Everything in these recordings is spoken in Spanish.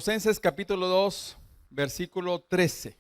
Colosenses capítulo 2, versículo 13.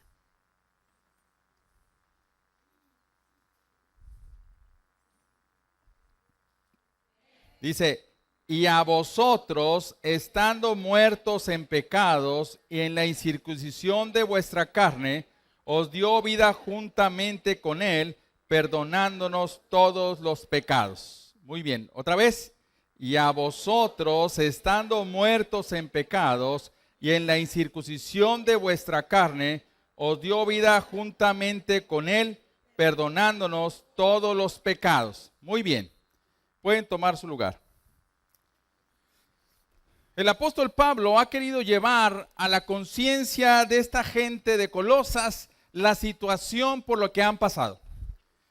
Dice, y a vosotros, estando muertos en pecados y en la incircuncisión de vuestra carne, os dio vida juntamente con él, perdonándonos todos los pecados. Muy bien, otra vez. Y a vosotros, estando muertos en pecados y en la incircuncisión de vuestra carne, os dio vida juntamente con él, perdonándonos todos los pecados. Muy bien, pueden tomar su lugar. El apóstol Pablo ha querido llevar a la conciencia de esta gente de Colosas la situación por lo que han pasado.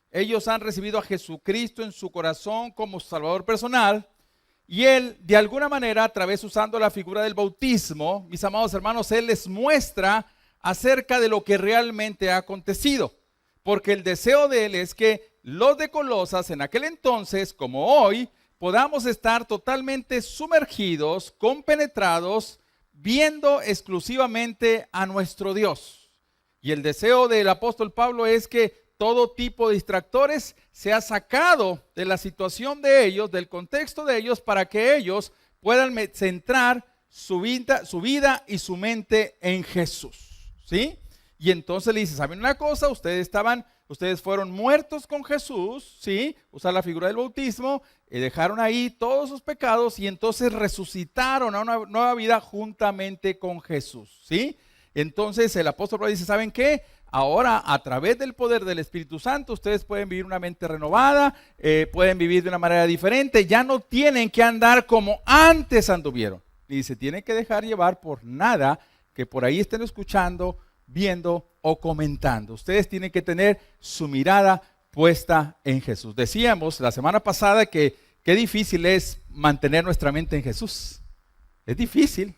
Ellos han recibido a Jesucristo en su corazón como Salvador personal. Y Él, de alguna manera, a través usando la figura del bautismo, mis amados hermanos, Él les muestra acerca de lo que realmente ha acontecido. Porque el deseo de Él es que los de Colosas en aquel entonces, como hoy, podamos estar totalmente sumergidos, compenetrados, viendo exclusivamente a nuestro Dios. Y el deseo del apóstol Pablo es que todo tipo de distractores sea sacado de la situación de ellos, del contexto de ellos, para que ellos puedan centrar su vida y su mente en Jesús, ¿sí? Y entonces le dice, ¿saben una cosa? Ustedes fueron muertos con Jesús, ¿sí? Usar la figura del bautismo, dejaron ahí todos sus pecados y entonces resucitaron a una nueva vida juntamente con Jesús, ¿sí? Entonces el apóstol Pablo dice, ¿saben qué? Ahora, a través del poder del Espíritu Santo, ustedes pueden vivir una mente renovada, pueden vivir de una manera diferente, ya no tienen que andar como antes anduvieron. Y dice, tienen que dejar llevar por nada que por ahí estén escuchando, viendo o comentando. Ustedes tienen que tener su mirada puesta en Jesús. Decíamos la semana pasada que qué difícil es mantener nuestra mente en Jesús. Es difícil.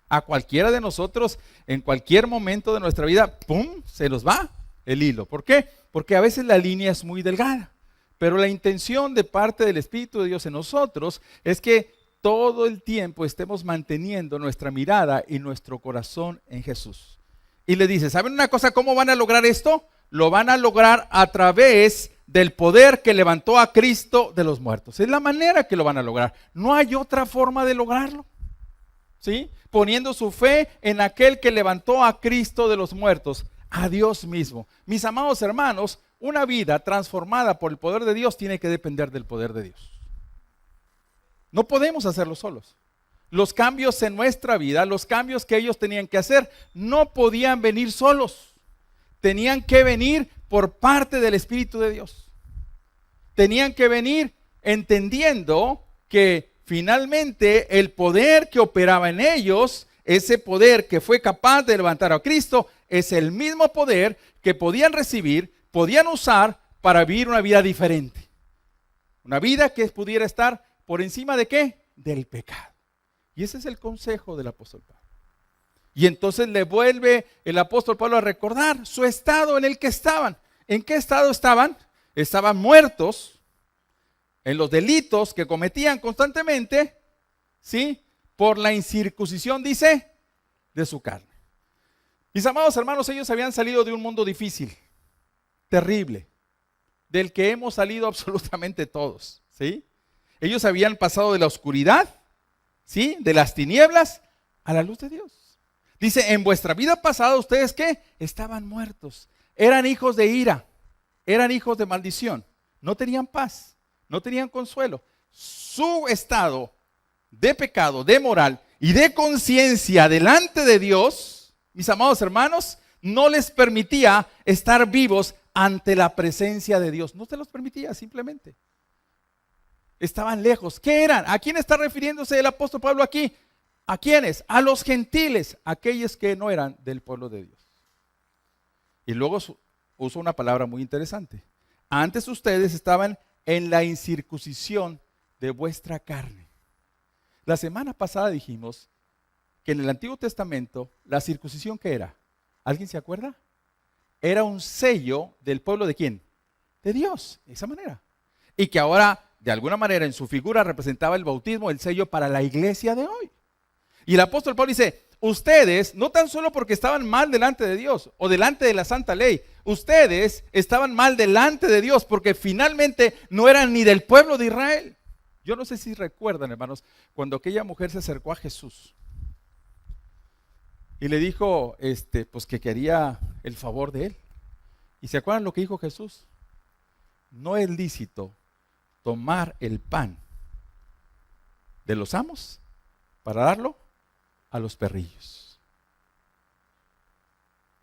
A cualquiera de nosotros, en cualquier momento de nuestra vida, ¡pum!, se nos va el hilo. ¿Por qué? Porque a veces la línea es muy delgada. Pero la intención de parte del Espíritu de Dios en nosotros es que todo el tiempo estemos manteniendo nuestra mirada y nuestro corazón en Jesús. Y le dice, ¿saben una cosa? ¿Cómo van a lograr esto? Lo van a lograr a través del poder que levantó a Cristo de los muertos. Es la manera que lo van a lograr. No hay otra forma de lograrlo. ¿Sí? Poniendo su fe en aquel que levantó a Cristo de los muertos, a Dios mismo. Mis amados hermanos, una vida transformada por el poder de Dios tiene que depender del poder de Dios. No podemos hacerlo solos. Los cambios en nuestra vida, los cambios que ellos tenían que hacer, no podían venir solos. Tenían que venir por parte del Espíritu de Dios. Tenían que venir entendiendo que finalmente el poder que operaba en ellos, ese poder que fue capaz de levantar a Cristo, es el mismo poder que podían recibir, podían usar para vivir una vida diferente. Una vida que pudiera estar por encima de ¿qué? Del pecado. Y ese es el consejo del apóstol Pablo. Y entonces le vuelve el apóstol Pablo a recordar su estado en el que estaban. ¿En qué estado estaban? Estaban muertos en los delitos que cometían constantemente, ¿sí? Por la incircuncisión, dice, de su carne. Mis amados hermanos, ellos habían salido de un mundo difícil, terrible, del que hemos salido absolutamente todos, ¿sí? Ellos habían pasado de la oscuridad, ¿sí? De las tinieblas a la luz de Dios. Dice, en vuestra vida pasada, ¿ustedes qué? Estaban muertos, eran hijos de ira, eran hijos de maldición, no tenían paz. No tenían consuelo. Su estado de pecado, de moral y de conciencia delante de Dios, mis amados hermanos, no les permitía estar vivos ante la presencia de Dios. No se los permitía simplemente. Estaban lejos. ¿Qué eran? ¿A quién está refiriéndose el apóstol Pablo aquí? ¿A quiénes? A los gentiles, aquellos que no eran del pueblo de Dios. Y luego usa una palabra muy interesante. Antes ustedes estaban en la incircuncisión de vuestra carne. La semana pasada dijimos que en el Antiguo Testamento, la circuncisión, ¿qué era? ¿Alguien se acuerda? Era un sello del pueblo ¿de quién? De Dios, de esa manera. Y que ahora, de alguna manera, en su figura representaba el bautismo, el sello para la iglesia de hoy. Y el apóstol Pablo dice, ustedes, no tan solo porque estaban mal delante de Dios o delante de la santa ley, ustedes estaban mal delante de Dios porque finalmente no eran ni del pueblo de Israel. Yo no sé si recuerdan, hermanos, cuando aquella mujer se acercó a Jesús y le dijo pues que quería el favor de él. ¿Y se acuerdan lo que dijo Jesús? No es lícito tomar el pan de los amos para darlo a los perrillos.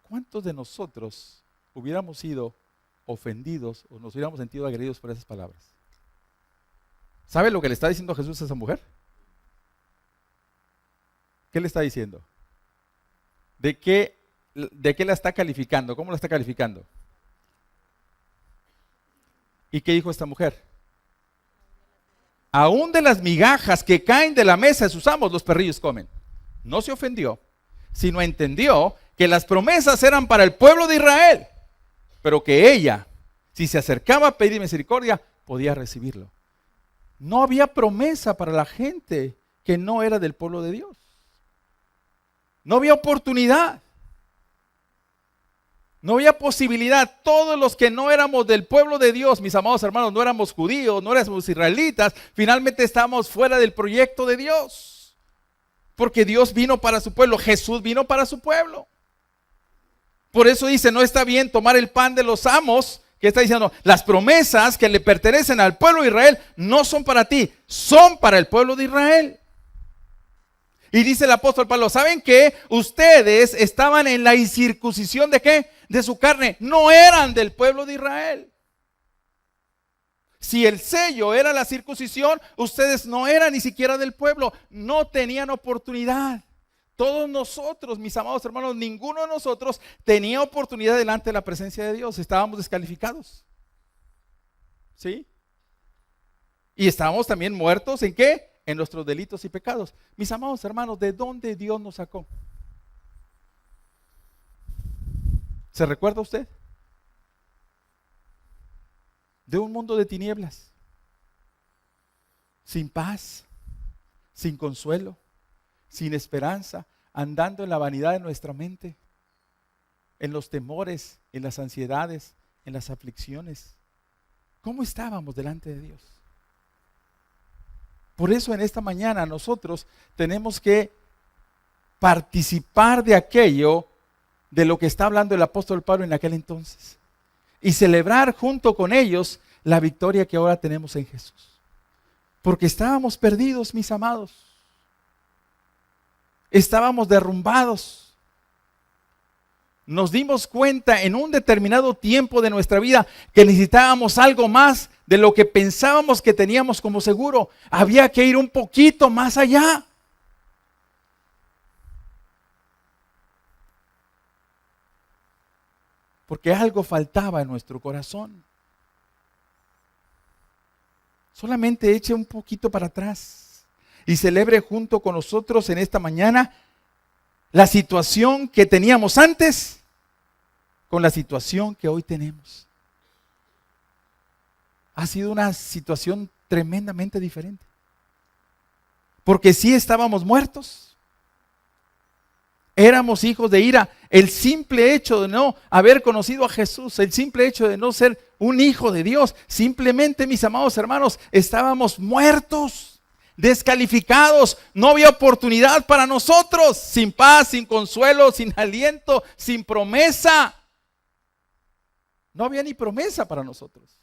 ¿Cuántos de nosotros hubiéramos sido ofendidos o nos hubiéramos sentido agredidos por esas palabras? ¿Sabe lo que le está diciendo Jesús a esa mujer? ¿Qué le está diciendo? ¿De qué la está calificando? ¿Cómo la está calificando? ¿Y qué dijo esta mujer? Aún de las migajas que caen de la mesa de sus amos, los perrillos comen. No se ofendió, sino entendió que las promesas eran para el pueblo de Israel, pero que ella, si se acercaba a pedir misericordia, podía recibirlo. No había promesa para la gente que no era del pueblo de Dios. No había oportunidad. No había posibilidad. Todos los que no éramos del pueblo de Dios, mis amados hermanos, no éramos judíos, no éramos israelitas, finalmente estábamos fuera del proyecto de Dios. Porque Dios vino para su pueblo, Jesús vino para su pueblo. Por eso dice, no está bien tomar el pan de los amos, que está diciendo, las promesas que le pertenecen al pueblo de Israel no son para ti, son para el pueblo de Israel. Y dice el apóstol Pablo, ¿saben qué? Ustedes estaban en la incircuncisión ¿de qué? De su carne, no eran del pueblo de Israel. Si el sello era la circuncisión, ustedes no eran ni siquiera del pueblo, no tenían oportunidad. Todos nosotros, mis amados hermanos, ninguno de nosotros tenía oportunidad delante de la presencia de Dios, estábamos descalificados. ¿Sí? Y estábamos también muertos, ¿en qué? En nuestros delitos y pecados. Mis amados hermanos, ¿de dónde Dios nos sacó? ¿Se recuerda usted? De un mundo de tinieblas, sin paz, sin consuelo, sin esperanza, andando en la vanidad de nuestra mente, en los temores, en las ansiedades, en las aflicciones. ¿Cómo estábamos delante de Dios? Por eso en esta mañana nosotros tenemos que participar de aquello de lo que está hablando el apóstol Pablo en aquel entonces y celebrar junto con ellos la victoria que ahora tenemos en Jesús. Porque estábamos perdidos, mis amados. Estábamos derrumbados. Nos dimos cuenta en un determinado tiempo de nuestra vida que necesitábamos algo más de lo que pensábamos que teníamos como seguro. Había que ir un poquito más allá. Porque algo faltaba en nuestro corazón. Solamente eche un poquito para atrás y celebre junto con nosotros en esta mañana la situación que teníamos antes con la situación que hoy tenemos. Ha sido una situación tremendamente diferente. Porque sí estábamos muertos. Éramos hijos de ira. El simple hecho de no haber conocido a Jesús, el simple hecho de no ser un hijo de Dios, simplemente, mis amados hermanos, estábamos muertos, descalificados. No había oportunidad para nosotros, sin paz, sin consuelo, sin aliento, sin promesa. No había ni promesa para nosotros.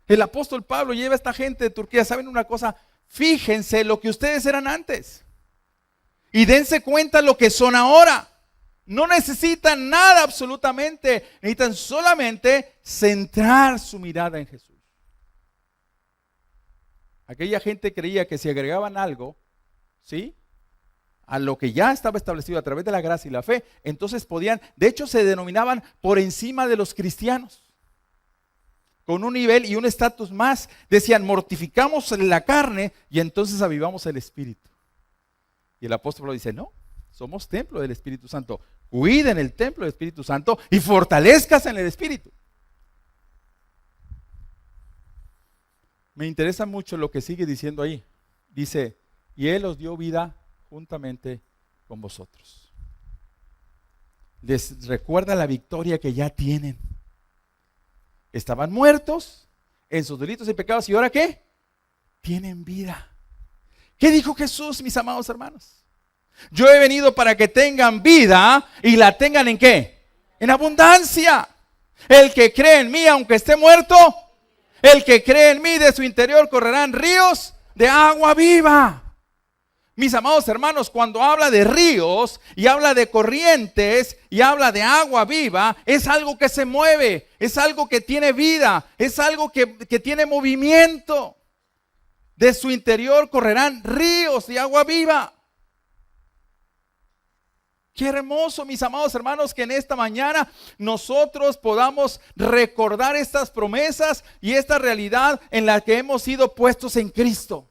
El apóstol Pablo lleva a esta gente de Turquía. ¿Saben una cosa? Fíjense lo que ustedes eran antes y dense cuenta lo que son ahora. No necesitan nada absolutamente, necesitan solamente centrar su mirada en Jesús. Aquella gente creía que si agregaban algo, ¿sí?, a lo que ya estaba establecido a través de la gracia y la fe, entonces podían, de hecho se denominaban por encima de los cristianos, con un nivel y un estatus más. Decían, mortificamos la carne y entonces avivamos el espíritu. Y el apóstol Pablo dice, no, somos templo del Espíritu Santo. Cuiden el templo del Espíritu Santo y fortalezcas en el Espíritu. Me interesa mucho lo que sigue diciendo ahí. Dice, y Él os dio vida juntamente con vosotros. Les recuerda la victoria que ya tienen. Estaban muertos en sus delitos y pecados, ¿y ahora qué? Tienen vida. ¿Qué dijo Jesús, mis amados hermanos? Yo he venido para que tengan vida y la tengan ¿en qué? En abundancia. El que cree en mí, aunque esté muerto, el que cree en mí, de su interior correrán ríos de agua viva. Mis amados hermanos, cuando habla de ríos y habla de corrientes y habla de agua viva, es algo que se mueve, es algo que tiene vida, es algo que tiene movimiento. De su interior correrán ríos de agua viva. Qué hermoso, mis amados hermanos, que en esta mañana nosotros podamos recordar estas promesas y esta realidad en la que hemos sido puestos en Cristo.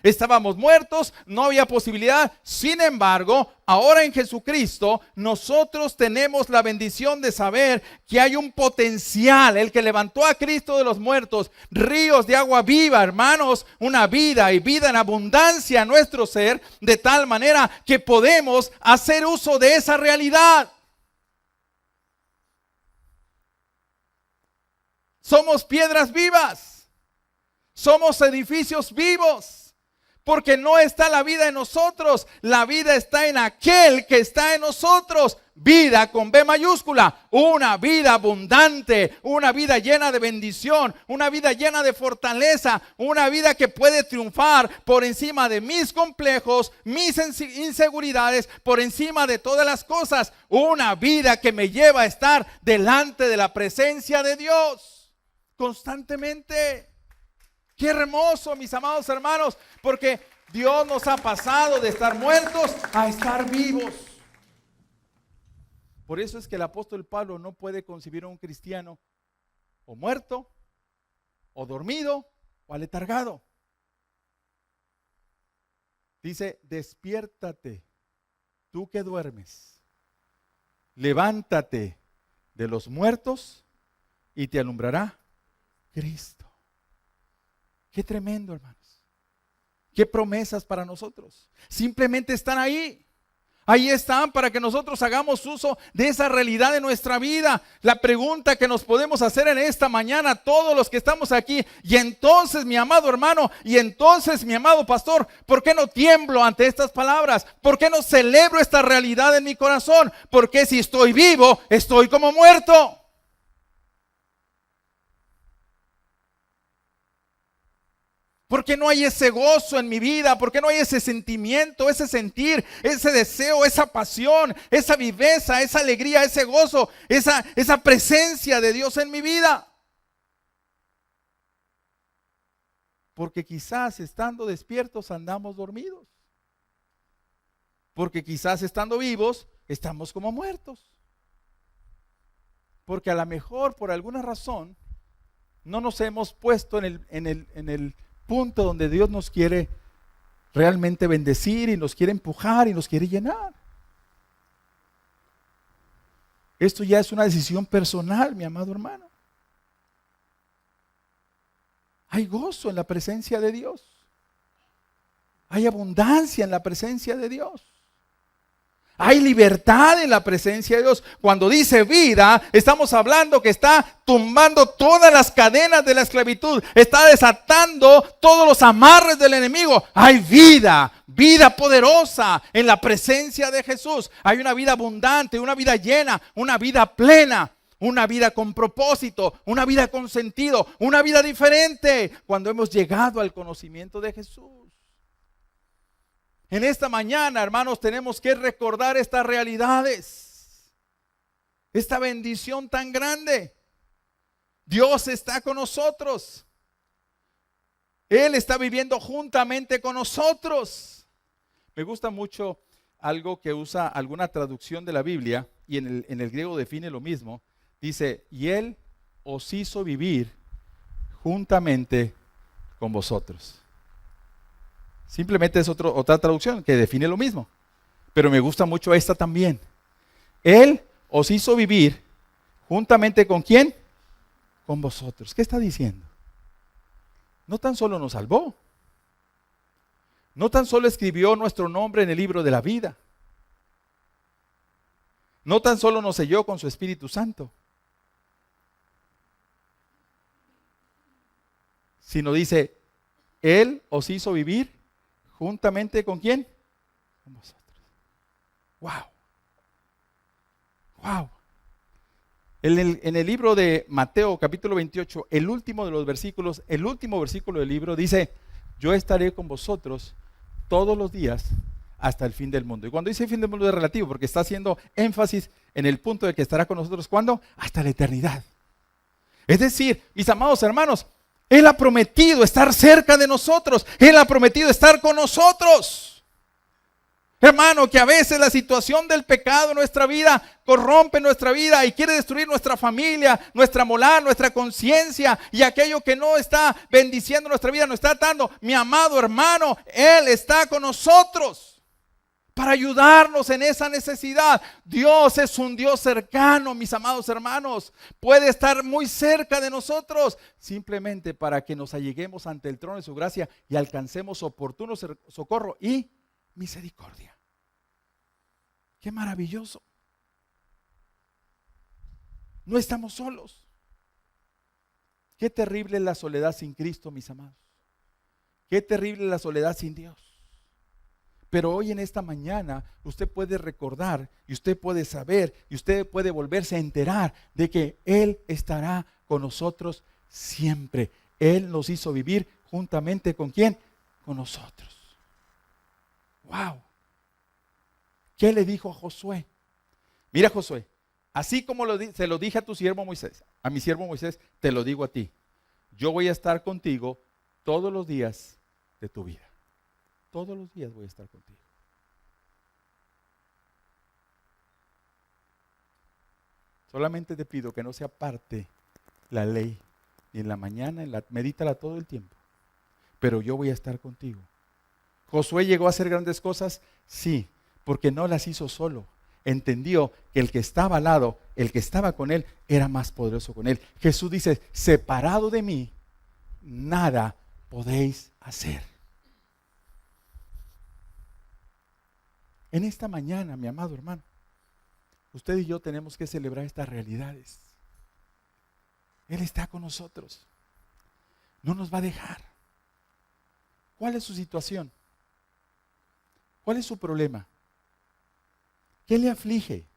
Estábamos muertos, no había posibilidad. Sin embargo, ahora en Jesucristo, nosotros tenemos la bendición de saber que hay un potencial. El que levantó a Cristo de los muertos, ríos de agua viva, hermanos, una vida y vida en abundancia a nuestro ser, de tal manera que podemos hacer uso de esa realidad. Somos piedras vivas, somos edificios vivos. Porque no está la vida en nosotros, la vida está en aquel que está en nosotros. Vida con B mayúscula, una vida abundante, una vida llena de bendición, una vida llena de fortaleza, una vida que puede triunfar por encima de mis complejos, mis inseguridades, por encima de todas las cosas. Una vida que me lleva a estar delante de la presencia de Dios constantemente. Qué hermoso, mis amados hermanos, porque Dios nos ha pasado de estar muertos a estar vivos. Por eso es que el apóstol Pablo no puede concebir a un cristiano o muerto, o dormido, o aletargado. Dice, despiértate, tú que duermes, levántate de los muertos y te alumbrará Cristo. Qué tremendo, hermanos. Qué promesas para nosotros. Simplemente están ahí. Ahí están para que nosotros hagamos uso de esa realidad de nuestra vida. La pregunta que nos podemos hacer en esta mañana, todos los que estamos aquí, y entonces, mi amado hermano, y entonces, mi amado pastor, ¿por qué no tiemblo ante estas palabras? ¿Por qué no celebro esta realidad en mi corazón? Porque si estoy vivo, estoy como muerto. Porque no hay ese gozo en mi vida, porque no hay ese sentimiento, ese sentir, ese deseo, esa pasión, esa viveza, esa alegría, ese gozo, esa presencia de Dios en mi vida. Porque quizás estando despiertos andamos dormidos. Porque quizás estando vivos estamos como muertos. Porque a lo mejor por alguna razón no nos hemos puesto en el punto donde Dios nos quiere realmente bendecir y nos quiere empujar y nos quiere llenar. Esto ya es una decisión personal, mi amado hermano. Hay gozo en la presencia de Dios. Hay abundancia en la presencia de Dios. Hay libertad en la presencia de Dios. Cuando dice vida, estamos hablando que está tumbando todas las cadenas de la esclavitud. Está desatando todos los amarres del enemigo. Hay vida, vida poderosa en la presencia de Jesús. Hay una vida abundante, una vida llena, una vida plena, una vida con propósito, una vida con sentido, una vida diferente cuando hemos llegado al conocimiento de Jesús. En esta mañana, hermanos, tenemos que recordar estas realidades, esta bendición tan grande. Dios está con nosotros. Él está viviendo juntamente con nosotros. Me gusta mucho algo que usa alguna traducción de la Biblia, y en el griego define lo mismo. Dice, y Él os hizo vivir juntamente con vosotros. Simplemente es otra traducción que define lo mismo. Pero me gusta mucho esta también. Él os hizo vivir juntamente ¿con quién? Con vosotros. ¿Qué está diciendo? No tan solo nos salvó. No tan solo escribió nuestro nombre en el libro de la vida. No tan solo nos selló con su Espíritu Santo, sino dice, Él os hizo vivir juntamente ¿con quién? Con vosotros. Wow. Wow. En el libro de Mateo, capítulo 28, el último de los versículos, el último versículo del libro dice, yo estaré con vosotros todos los días hasta el fin del mundo. Y cuando dice fin del mundo es relativo, porque está haciendo énfasis en el punto de que estará con nosotros, ¿cuándo? Hasta la eternidad. Es decir, mis amados hermanos, Él ha prometido estar cerca de nosotros. Él ha prometido estar con nosotros. Hermano, que a veces la situación del pecado en nuestra vida corrompe nuestra vida y quiere destruir nuestra familia, nuestra moral, nuestra conciencia y aquello que no está bendiciendo nuestra vida, nos está atando. Mi amado hermano, Él está con nosotros para ayudarnos en esa necesidad. Dios es un Dios cercano, mis amados hermanos. Puede estar muy cerca de nosotros, simplemente para que nos alleguemos ante el trono de su gracia y alcancemos oportuno socorro y misericordia. Qué maravilloso. No estamos solos. Qué terrible es la soledad sin Cristo, mis amados. Qué terrible es la soledad sin Dios. Pero hoy en esta mañana usted puede recordar y usted puede saber y usted puede volverse a enterar de que Él estará con nosotros siempre. Él nos hizo vivir juntamente ¿con quién? Con nosotros. Wow. ¿Qué le dijo a Josué? Mira, Josué, así como se lo dije a tu siervo Moisés, a mi siervo Moisés, te lo digo a ti. Yo voy a estar contigo todos los días de tu vida. Todos los días voy a estar contigo. Solamente te pido que no se aparte la ley, ni en la mañana, medítala todo el tiempo. Pero yo voy a estar contigo. ¿Josué llegó a hacer grandes cosas? Sí, porque no las hizo solo. Entendió que el que estaba al lado, el que estaba con él, era más poderoso con él. Jesús dice, separado de mí, nada podéis hacer. En esta mañana, mi amado hermano, usted y yo tenemos que celebrar estas realidades. Él está con nosotros. No nos va a dejar. ¿Cuál es su situación? ¿Cuál es su problema? ¿Qué le aflige?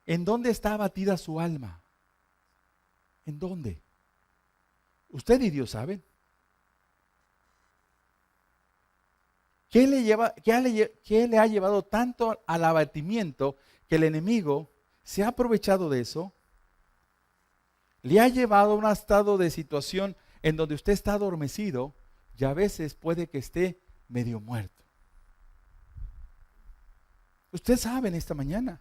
¿En dónde está abatida su alma? ¿En dónde? Usted y Dios saben. ¿Qué le ha llevado tanto al abatimiento que el enemigo se ha aprovechado de eso? Le ha llevado a un estado de situación en donde usted está adormecido y a veces puede que esté medio muerto. Usted sabe en esta mañana.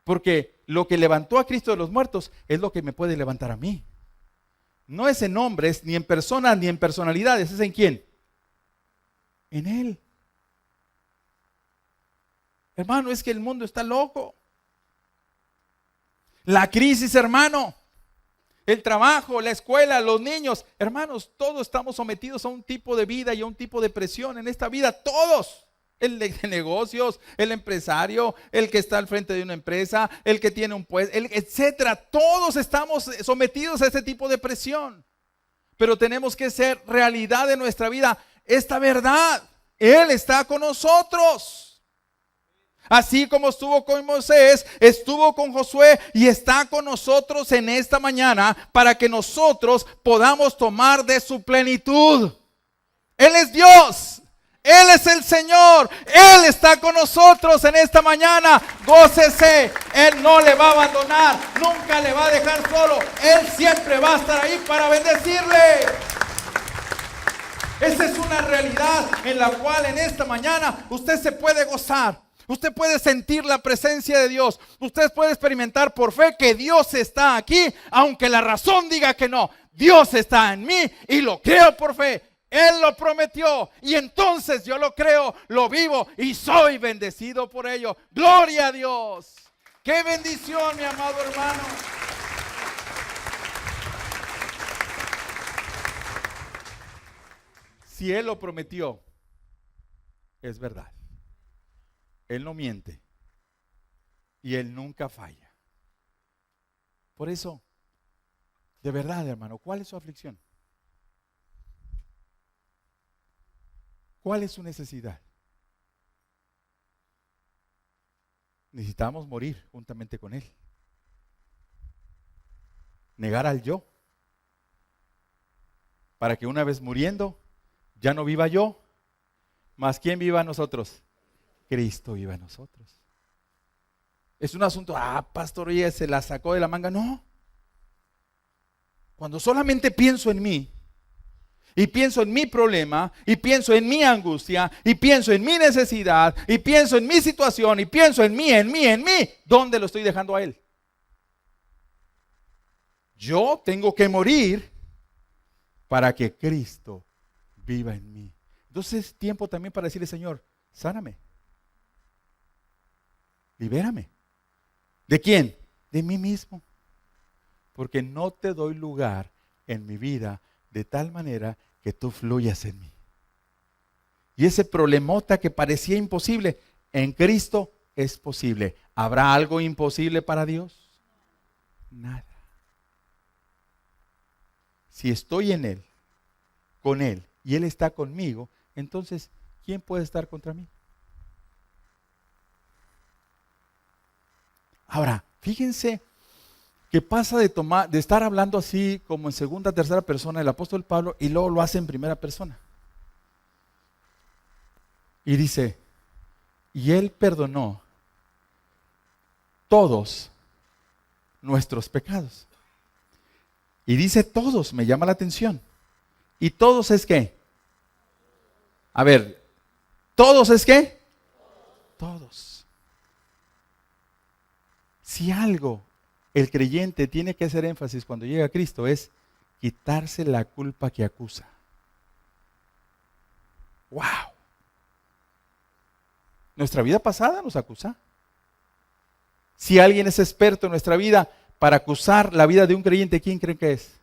Porque lo que levantó a Cristo de los muertos es lo que me puede levantar a mí. No es en hombres, ni en personas, ni en personalidades. ¿Es en quién? En Él. Hermano, es que el mundo está loco. La crisis, hermano. El trabajo, la escuela, los niños. Hermanos, todos estamos sometidos a un tipo de vida y a un tipo de presión en esta vida. Todos. El de negocios, el empresario, el que está al frente de una empresa, el que tiene un puesto, etcétera. Todos estamos sometidos a este tipo de presión. Pero tenemos que ser realidad de nuestra vida esta verdad. Él está con nosotros. Así como estuvo con Moisés, estuvo con Josué y está con nosotros en esta mañana para que nosotros podamos tomar de su plenitud. Él es Dios. Él es el Señor. Él está con nosotros en esta mañana. Gócese. Él no le va a abandonar. Nunca le va a dejar solo. Él siempre va a estar ahí para bendecirle. Esa es una realidad en la cual en esta mañana usted se puede gozar. Usted puede sentir la presencia de Dios. Usted puede experimentar por fe que Dios está aquí, aunque la razón diga que no. Dios está en mí y lo creo por fe. Él lo prometió y entonces yo lo creo, lo vivo y soy bendecido por ello. Gloria a Dios. Qué bendición, mi amado hermano. Si Él lo prometió, es verdad. Él no miente y Él nunca falla. Por eso, de verdad, hermano, ¿cuál es su aflicción? ¿Cuál es su necesidad? Necesitamos morir juntamente con Él. Negar al yo, para que una vez muriendo, ya no viva yo, mas ¿quién viva en nosotros? Cristo viva en nosotros. Es un asunto, pastor, oye, se la sacó de la manga. No. Cuando solamente pienso en mí, y pienso en mi problema, y pienso en mi angustia, y pienso en mi necesidad, y pienso en mi situación, y pienso en mí, ¿dónde lo estoy dejando a Él? Yo tengo que morir para que Cristo viva en mí. Entonces es tiempo también para decirle, Señor, sáname, libérame. ¿De quién? De mí mismo. Porque no te doy lugar en mi vida de tal manera que tú fluyas en mí. Y ese problemota que parecía imposible, en Cristo es posible. ¿Habrá algo imposible para Dios? Nada. Si estoy en Él, con Él, y Él está conmigo, entonces, ¿quién puede estar contra mí? Ahora, fíjense que pasa de estar hablando así como en segunda, tercera persona el apóstol Pablo y luego lo hace en primera persona. Y dice, y Él perdonó todos nuestros pecados. Y dice todos, me llama la atención. ¿Y todos es qué? A ver, ¿todos es qué? Todos. Si algo el creyente tiene que hacer énfasis cuando llega a Cristo es quitarse la culpa que acusa. ¡Wow! Nuestra vida pasada nos acusa. Si alguien es experto en nuestra vida para acusar la vida de un creyente, ¿quién creen que es?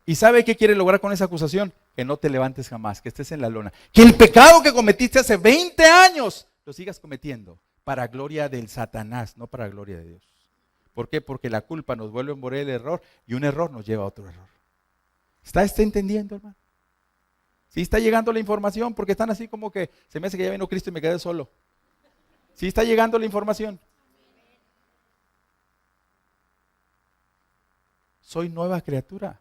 ¿Y sabe qué quiere lograr con esa acusación? Que no te levantes jamás, que estés en la lona. Que el pecado que cometiste hace 20 años lo sigas cometiendo para gloria del Satanás, no para gloria de Dios. ¿Por qué? Porque la culpa nos vuelve a envolver el error y un error nos lleva a otro error. ¿Está entendiendo, hermano? ¿Sí está llegando la información? Porque están así como que se me hace que ya vino Cristo y me quedé solo. ¿Sí está llegando la información? Soy nueva criatura.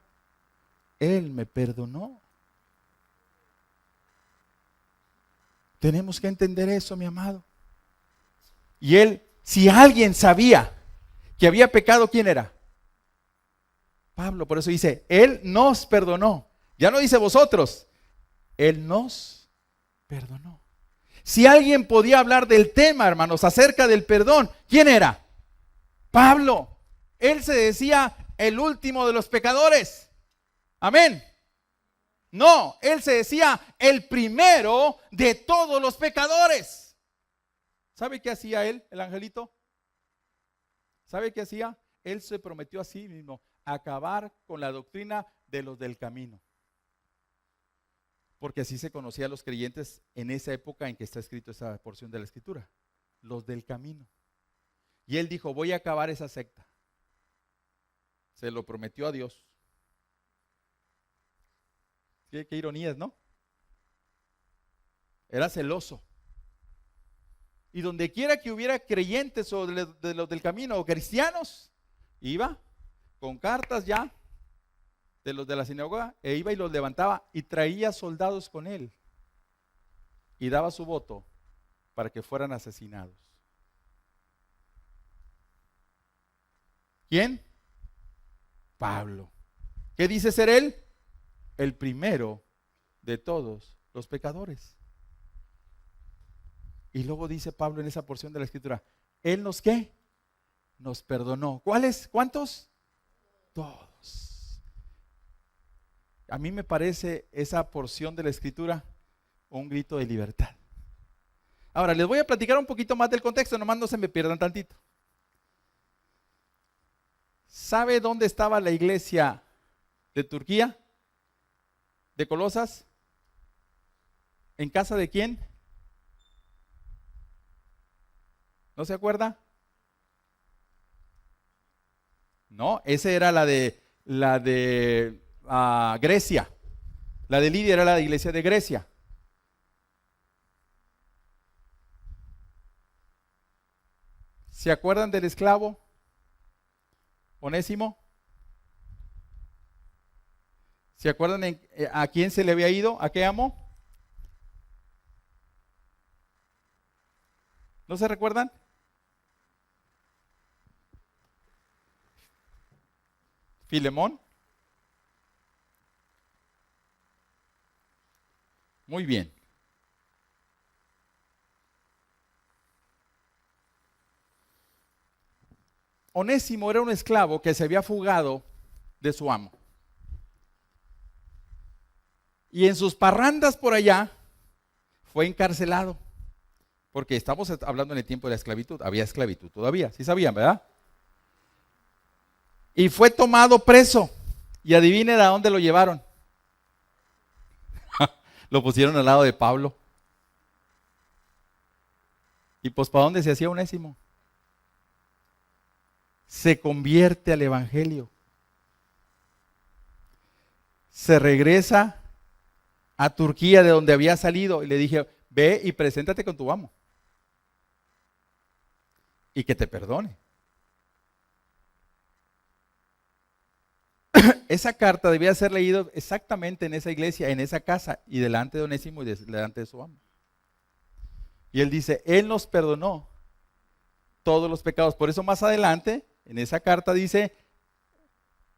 Él me perdonó. Tenemos que entender eso, mi amado. Y Él, si alguien sabía que había pecado, ¿quién era? Pablo, por eso dice, Él nos perdonó. Ya no dice vosotros, Él nos perdonó. Si alguien podía hablar del tema, hermanos, acerca del perdón, ¿quién era? Pablo. Él se decía el último de los pecadores. Amén. No, él se decía el primero de todos los pecadores. ¿Sabe qué hacía él, el angelito? ¿Sabe qué hacía? Él se prometió a sí mismo acabar con la doctrina de los del camino. Porque así se conocía a los creyentes en esa época en que está escrito esa porción de la escritura. Los del camino. Y él dijo, voy a acabar esa secta. Se lo prometió a Dios. Qué ironías, ¿no? Era celoso. Y donde quiera que hubiera creyentes o de los del camino o cristianos, iba con cartas ya de los de la sinagoga e iba y los levantaba y traía soldados con él y daba su voto para que fueran asesinados. ¿Quién? Pablo. ¿Qué dice ser él? El primero de todos los pecadores. Y luego dice Pablo en esa porción de la escritura, Él nos ¿qué? Nos perdonó. ¿Cuáles? ¿Cuántos? Todos. A mí me parece esa porción de la escritura un grito de libertad. Ahora, les voy a platicar un poquito más del contexto, nomás no se me pierdan tantito. ¿Sabe dónde estaba la iglesia de Turquía? ¿De Colosas? ¿En casa de quién? ¿No se acuerda? No, esa era la de Grecia. La de Lidia era la iglesia de Grecia. ¿Se acuerdan del esclavo Onésimo? ¿Se acuerdan a quién se le había ido? ¿A qué amo? ¿No se recuerdan? Filemón. Muy bien. Onésimo era un esclavo que se había fugado de su amo. Y en sus parrandas por allá fue encarcelado. Porque estamos hablando en el tiempo de la esclavitud. Había esclavitud todavía, sí sabían, ¿verdad? Y fue tomado preso. Y adivinen a dónde lo llevaron. Lo pusieron al lado de Pablo. ¿Y pues para dónde se hacía Onésimo? Se convierte al evangelio. Se regresa a Turquía de donde había salido y le dije, ve y preséntate con tu amo. Y que te perdone. Esa carta debía ser leída exactamente en esa iglesia, en esa casa, y delante de Onésimo y delante de su amo. Y él dice, él nos perdonó todos los pecados. Por eso más adelante, en esa carta dice,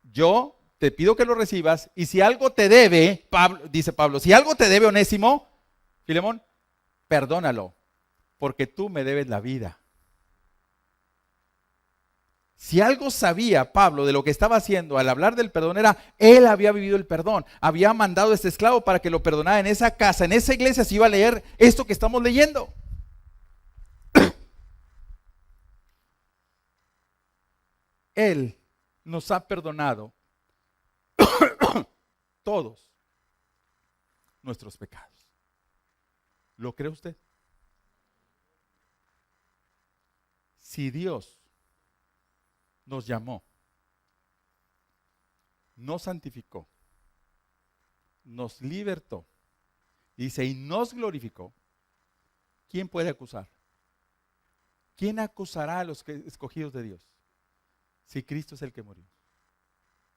yo te pido que lo recibas, y si algo te debe, dice Pablo, si algo te debe Onésimo, Filemón, perdónalo, porque tú me debes la vida. Si algo sabía Pablo de lo que estaba haciendo al hablar del perdón era, él había vivido el perdón, había mandado a este esclavo para que lo perdonara en esa casa, en esa iglesia se iba a leer esto que estamos leyendo. Él nos ha perdonado todos nuestros pecados. ¿Lo cree usted? Si Dios nos llamó, nos santificó, nos libertó, dice, y nos glorificó, ¿quién puede acusar? ¿Quién acusará a los escogidos de Dios? Si Cristo es el que murió.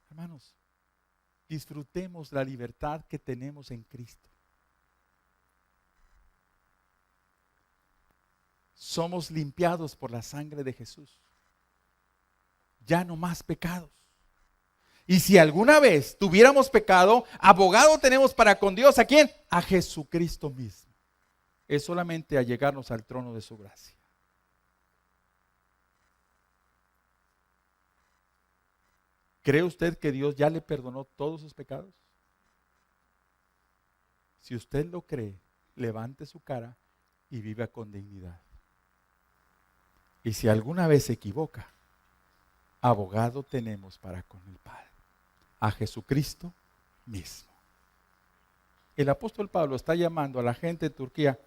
Hermanos, disfrutemos la libertad que tenemos en Cristo. Somos limpiados por la sangre de Jesús. Ya no más pecados. Y si alguna vez tuviéramos pecado, abogado tenemos para con Dios. ¿A quién? A Jesucristo mismo. Es solamente allegarnos al trono de su gracia. ¿Cree usted que Dios ya le perdonó todos sus pecados? Si usted lo cree, levante su cara y viva con dignidad. Y si alguna vez se equivoca, abogado tenemos para con el Padre, a Jesucristo mismo. El apóstol Pablo está llamando a la gente de Turquía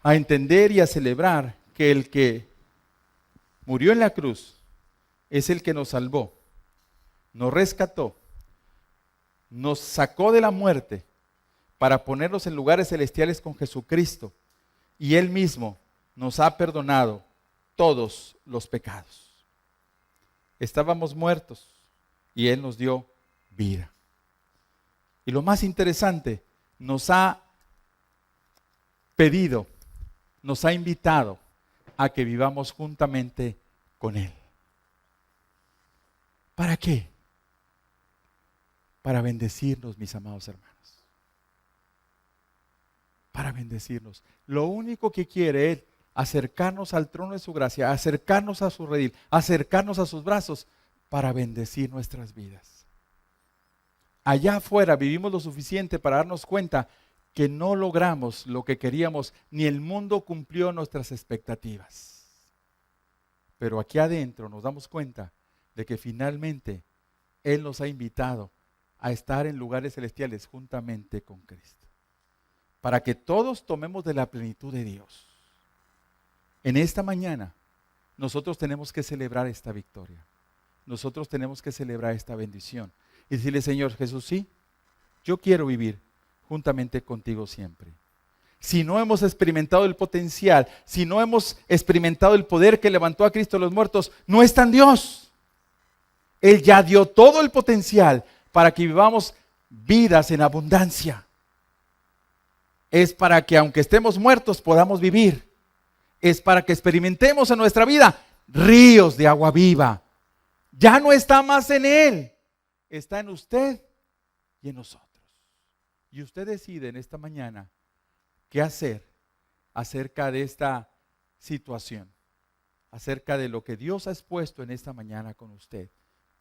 a entender y a celebrar que el que murió en la cruz es el que nos salvó, nos rescató, nos sacó de la muerte para ponernos en lugares celestiales con Jesucristo, y Él mismo nos ha perdonado todos los pecados. Estábamos muertos y Él nos dio vida. Y lo más interesante, nos ha pedido, nos ha invitado a que vivamos juntamente con Él. ¿Para qué? Para bendecirnos, mis amados hermanos. Para bendecirnos. Lo único que quiere Él, acercarnos al trono de su gracia, acercarnos a su redil, acercarnos a sus brazos para bendecir nuestras vidas. Allá afuera vivimos lo suficiente para darnos cuenta que no logramos lo que queríamos, ni el mundo cumplió nuestras expectativas. Pero aquí adentro nos damos cuenta de que finalmente Él nos ha invitado a estar en lugares celestiales juntamente con Cristo. para que todos tomemos de la plenitud de Dios. En esta mañana, nosotros tenemos que celebrar esta victoria. Nosotros tenemos que celebrar esta bendición. Y decirle, Señor Jesús, sí, yo quiero vivir juntamente contigo siempre. Si no hemos experimentado el potencial, si no hemos experimentado el poder que levantó a Cristo de los muertos, no está en Dios. Él ya dio todo el potencial para que vivamos vidas en abundancia. Es para que aunque estemos muertos podamos vivir. Es para que experimentemos en nuestra vida ríos de agua viva. Ya no está más en Él, está en usted y en nosotros. Y usted decide en esta mañana qué hacer acerca de esta situación, acerca de lo que Dios ha expuesto en esta mañana con usted.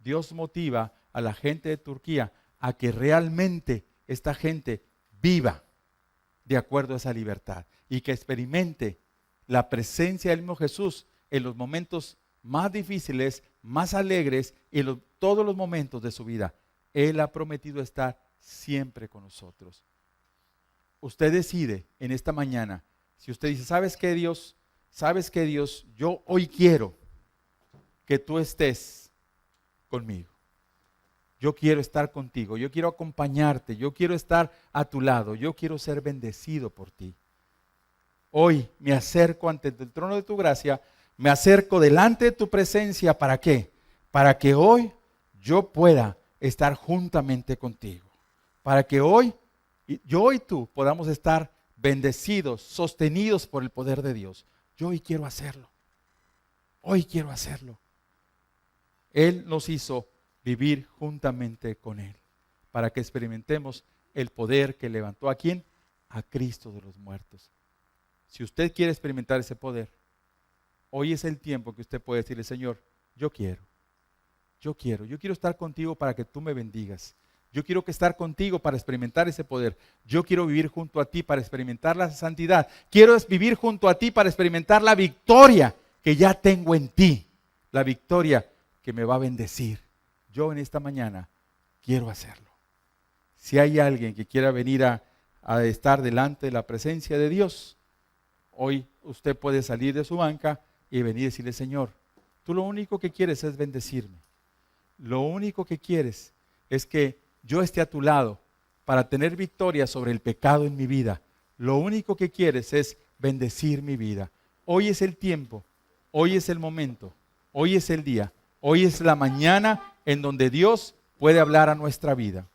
Dios motiva a la gente de Turquía a que realmente esta gente viva de acuerdo a esa libertad y que experimente la presencia del mismo Jesús en los momentos más difíciles, más alegres y en todos los momentos de su vida. Él ha prometido estar siempre con nosotros. Usted decide en esta mañana, si usted dice, ¿sabes qué, Dios? ¿Sabes qué, Dios? Yo hoy quiero que tú estés conmigo. Yo quiero estar contigo, yo quiero acompañarte, yo quiero estar a tu lado, yo quiero ser bendecido por ti. Hoy me acerco ante el trono de tu gracia, me acerco delante de tu presencia, ¿para qué? Para que hoy yo pueda estar juntamente contigo. Para que hoy, yo y tú podamos estar bendecidos, sostenidos por el poder de Dios. Yo hoy quiero hacerlo. Hoy quiero hacerlo. Él nos hizo vivir juntamente con Él, para que experimentemos el poder que levantó ¿a quién? A Cristo de los muertos. Si usted quiere experimentar ese poder, hoy es el tiempo que usted puede decirle, Señor, yo quiero estar contigo para que tú me bendigas. Yo quiero estar contigo para experimentar ese poder. Yo quiero vivir junto a ti para experimentar la santidad. Quiero vivir junto a ti para experimentar la victoria que ya tengo en ti, la victoria que me va a bendecir. Yo en esta mañana quiero hacerlo. Si hay alguien que quiera venir a estar delante de la presencia de Dios, hoy usted puede salir de su banca y venir y decirle, Señor, tú lo único que quieres es bendecirme. Lo único que quieres es que yo esté a tu lado para tener victoria sobre el pecado en mi vida. Lo único que quieres es bendecir mi vida. Hoy es el tiempo, hoy es el momento, hoy es el día, hoy es la mañana en donde Dios puede hablar a nuestra vida.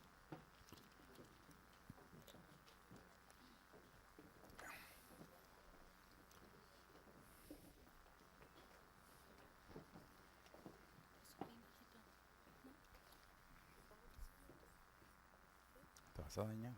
Te vas a dañar.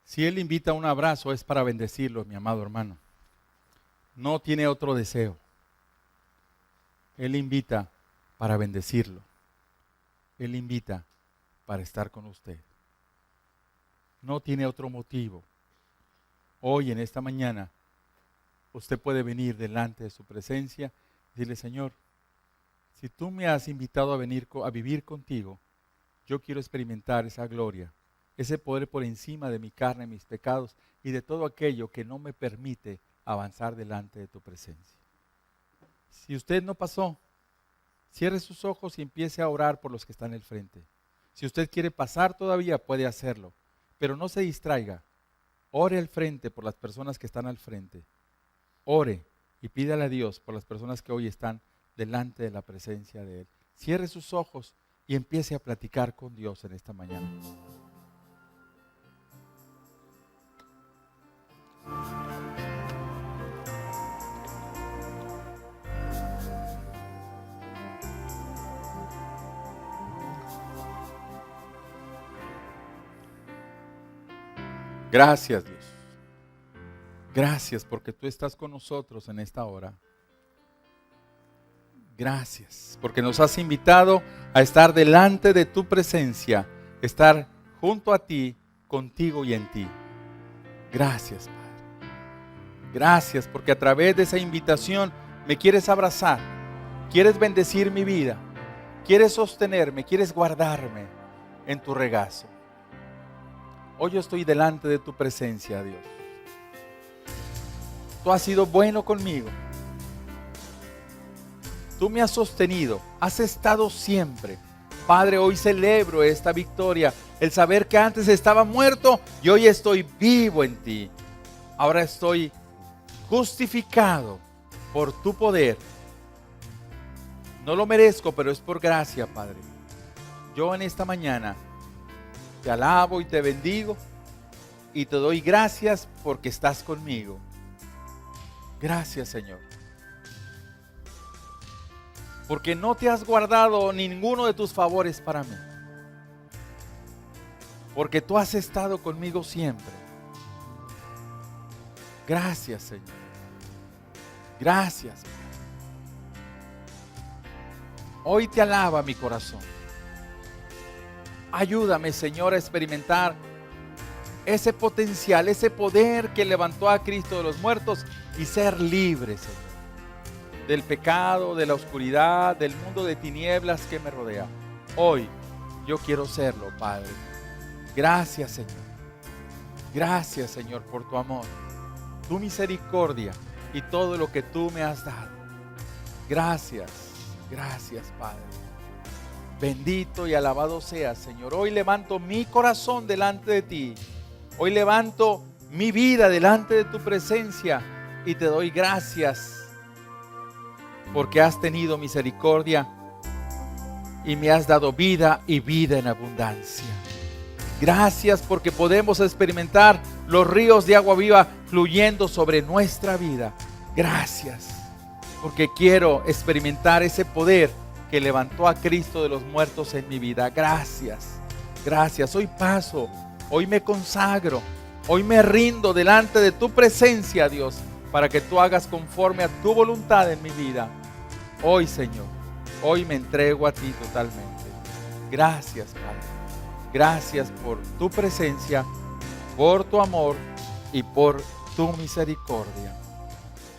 Si Él invita a un abrazo es para bendecirlo, mi amado hermano. No tiene otro deseo. Él invita para bendecirlo. Él invita para estar con usted. No tiene otro motivo. Hoy en esta mañana usted puede venir delante de su presencia y decirle, Señor, si tú me has invitado a venir a vivir contigo, yo quiero experimentar esa gloria, ese poder por encima de mi carne, mis pecados y de todo aquello que no me permite avanzar delante de tu presencia. Si usted no pasó, cierre sus ojos y empiece a orar por los que están al frente. Si usted quiere pasar todavía, puede hacerlo, pero no se distraiga. Ore al frente por las personas que están al frente. Ore y pídale a Dios por las personas que hoy están delante de la presencia de Él. Cierre sus ojos y empiece a platicar con Dios en esta mañana. Gracias, Dios. Gracias porque tú estás con nosotros en esta hora. Gracias porque nos has invitado a estar delante de tu presencia, estar junto a ti, contigo y en ti. Gracias, Padre. Gracias porque a través de esa invitación me quieres abrazar, quieres bendecir mi vida, quieres sostenerme, quieres guardarme en tu regazo. Hoy yo estoy delante de tu presencia, Dios. Tú has sido bueno conmigo. Tú me has sostenido, has estado siempre. Padre, hoy celebro esta victoria, el saber que antes estaba muerto y hoy estoy vivo en ti. Ahora estoy justificado por tu poder. No lo merezco, pero es por gracia, Padre. Yo en esta mañana te alabo y te bendigo y te doy gracias porque estás conmigo. Gracias, Señor. Porque no te has guardado ninguno de tus favores para mí. Porque tú has estado conmigo siempre. Gracias, Señor. Gracias. Hoy te alaba mi corazón. Ayúdame, Señor, a experimentar ese potencial, ese poder que levantó a Cristo de los muertos y ser libre, Señor, del pecado, de la oscuridad, del mundo de tinieblas que me rodea. Hoy yo quiero serlo, Padre. Gracias, Señor. Gracias, Señor, por tu amor, tu misericordia y todo lo que tú me has dado. Gracias, gracias, Padre. Bendito y alabado seas, Señor. Hoy levanto mi corazón delante de ti. Hoy levanto mi vida delante de tu presencia y te doy gracias porque has tenido misericordia y me has dado vida y vida en abundancia. Gracias porque podemos experimentar los ríos de agua viva fluyendo sobre nuestra vida. Gracias porque quiero experimentar ese poder que levantó a Cristo de los muertos en mi vida. Gracias, gracias. Hoy paso, hoy me consagro, hoy me rindo delante de tu presencia, Dios, para que tú hagas conforme a tu voluntad en mi vida. Hoy, Señor, hoy me entrego a ti totalmente. Gracias, Padre. Gracias por tu presencia, por tu amor y por tu misericordia.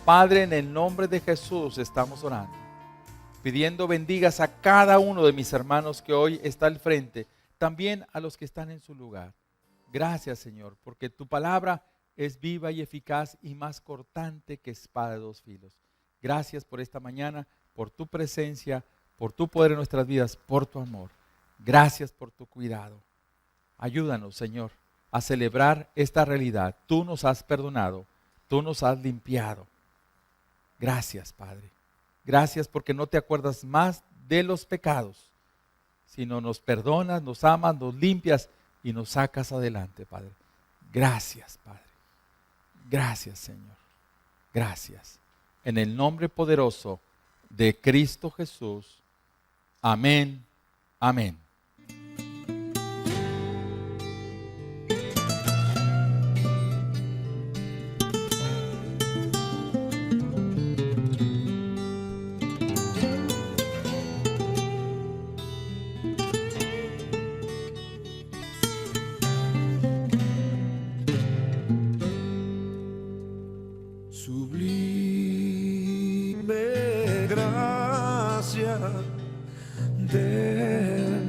Padre, en el nombre de Jesús estamos orando, pidiendo bendigas a cada uno de mis hermanos que hoy está al frente, también a los que están en su lugar. Gracias, Señor, porque tu palabra es viva y eficaz y más cortante que espada de dos filos. Gracias por esta mañana, por tu presencia, por tu poder en nuestras vidas, por tu amor. Gracias por tu cuidado. Ayúdanos, Señor, a celebrar esta realidad. Tú nos has perdonado, tú nos has limpiado. Gracias, Padre. Gracias porque no te acuerdas más de los pecados, sino nos perdonas, nos amas, nos limpias y nos sacas adelante, Padre. Gracias, Padre. Gracias, Señor. Gracias. En el nombre poderoso de Cristo Jesús. Amén. Amén. Sublime gracia del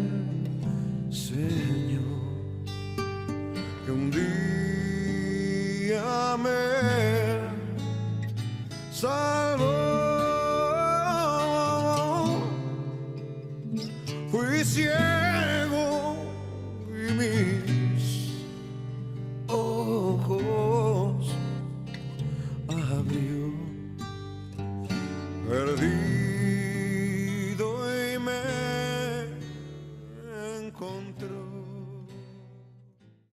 Señor, que un día me salvó. Fui ciego